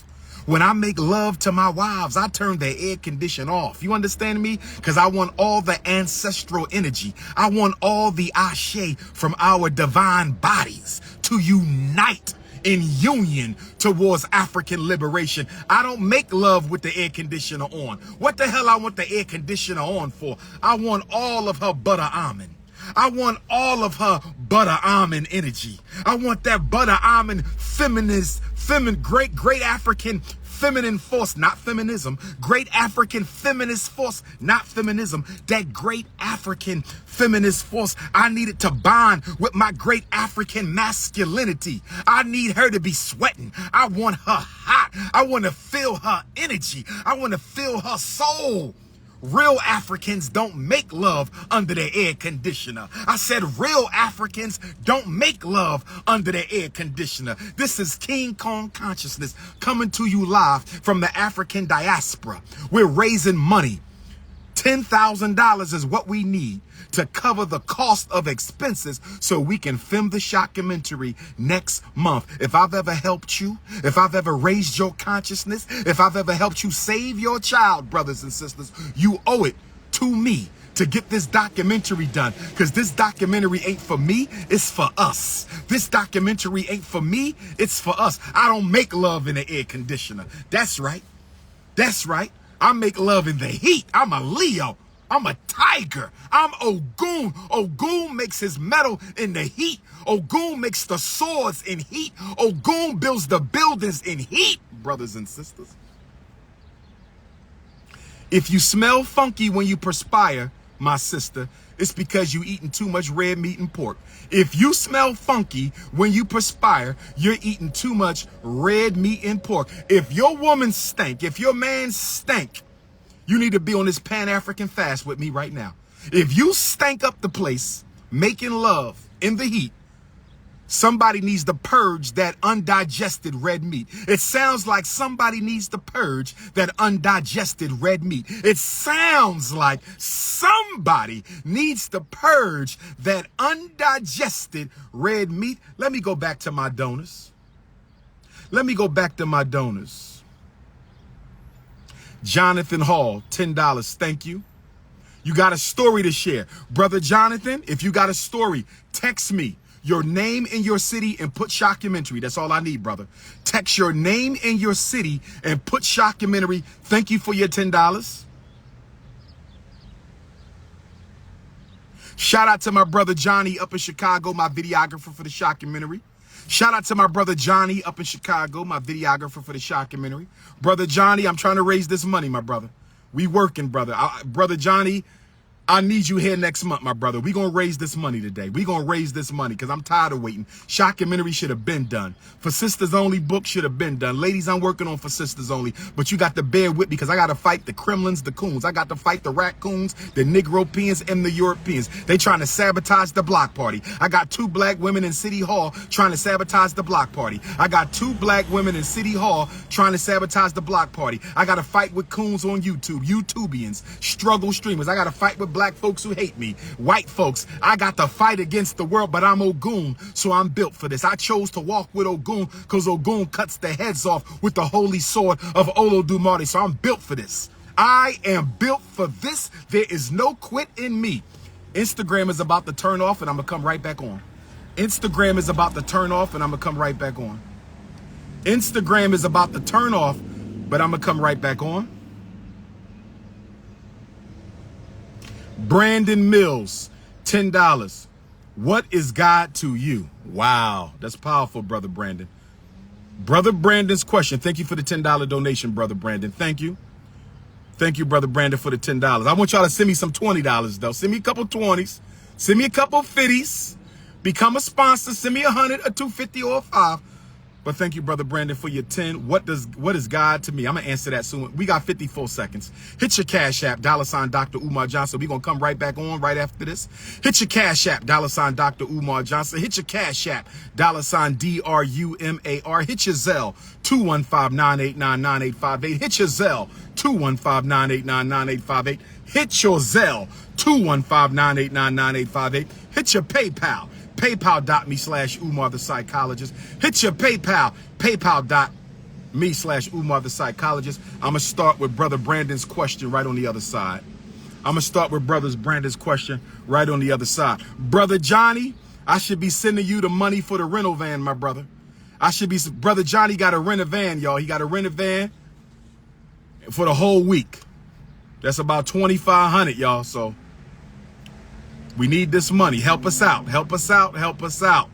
When I make love to my wives, I turn the air condition off. You understand me? Because I want all the ancestral energy. I want all the ashe from our divine bodies to unite in union towards African liberation. I don't make love with the air conditioner on. What the hell I want the air conditioner on for? I want all of her butter almond. I want all of her butter almond energy. I want that butter almond great African feminine force, not feminism. Great African feminist force, not feminism. That great African feminist force, I need it to bond with my great African masculinity. I need her to be sweating. I want her hot. I want to feel her energy. I want to feel her soul. Real Africans don't make love under the air conditioner. I said real Africans don't make love under the air conditioner. This is King Kong Consciousness coming to you live from the African diaspora. We're raising money. $10,000 is what we need to cover the cost of expenses so we can film the shockumentary next month. If I've ever helped you, if I've ever raised your consciousness, if I've ever helped you save your child, brothers and sisters, you owe it to me to get this documentary done, because this documentary ain't for me, it's for us. This documentary ain't for me, it's for us. I don't make love in the air conditioner. That's right. That's right. I make love in the heat. I'm a Leo. I'm a tiger. I'm Ogun. Ogun makes his metal in the heat. Ogun makes the swords in heat. Ogun builds the buildings in heat, brothers and sisters. If you smell funky when you perspire, my sister, it's because you eating too much red meat and pork. If you smell funky when you perspire, you're eating too much red meat and pork. If your woman stank, if your man stank, you need to be on this Pan-African fast with me right now. If you stank up the place, making love in the heat, somebody needs to purge that undigested red meat. It sounds like somebody needs to purge that undigested red meat. It sounds like somebody needs to purge that undigested red meat. Let me go back to my donors. Let me go back to my donors. Jonathan Hall, $10. Thank you. You got a story to share. Brother Jonathan, if you got a story, text me your name and your city and put shockumentary. That's all I need, brother. Text your name and your city and put shockumentary. Thank you for your $10. Shout out to my brother Johnny up in Chicago, my videographer for the shockumentary. Shout out to my brother Johnny up in Chicago, my videographer for the shockumentary. Brother Johnny, I'm trying to raise this money, my brother. We working, brother. Brother Johnny, I need you here next month, my brother. We gonna raise this money today. We gonna raise this money because I'm tired of waiting. Shockumentary should have been done. For Sisters Only book should have been done. Ladies, I'm working on For Sisters Only, but you got to bear with me because I got to fight the Kremlins, the coons. I got to fight the raccoons, the Negropeans, and the Europeans. They trying to sabotage the block party. I got 2 black women in City Hall trying to sabotage the block party. I got 2 black women in City Hall trying to sabotage the block party. I got to fight with coons on YouTube, YouTubians, struggle streamers. I got to fight with black folks who hate me, white folks. I got to fight against the world, but I'm Ogun, so I'm built for this. I chose to walk with Ogun because Ogun cuts the heads off with the holy sword of Olodumare, so I'm built for this. I am built for this. There is no quit in me. Instagram is about to turn off and I'm gonna come right back on. Instagram is about to turn off and I'm gonna come right back on. Instagram is about to turn off, but I'm gonna come right back on. Brandon Mills, $10. What is God to you? Wow, that's powerful, Brother Brandon. Brother Brandon's question. Thank you for the $10 donation, Brother Brandon. Thank you. Thank you, Brother Brandon, for the $10. I want y'all to send me some $20, though. Send me a couple 20s. Send me a couple 50s. Become a sponsor. Send me 100, a 250, or a 5. But thank you, Brother Brandon, for your 10. What is God to me? I'm going to answer that soon. We got 54 seconds. Hit your Cash App, $ Dr. Umar Johnson. We're going to come right back on right after this. Hit your Cash App, $ Dr. Umar Johnson. Hit your Cash App, $ DRUMAR. Hit your Zelle, 215-989-9858. Hit your Zelle, 215-989-9858. Hit your Zelle, 215-989-9858. Hit your PayPal, PayPal.me/Umar the Psychologist. Hit your PayPal. PayPal.me/Umar the Psychologist. I'm going to start with Brother Brandon's question right on the other side. Brother Johnny, I should be sending you the money for the rental van, my brother. Brother Johnny got to rent a van, y'all. He got to rent a van for the whole week. That's about $2,500, y'all. So we need this money. Help us out. Help us out. Help us out.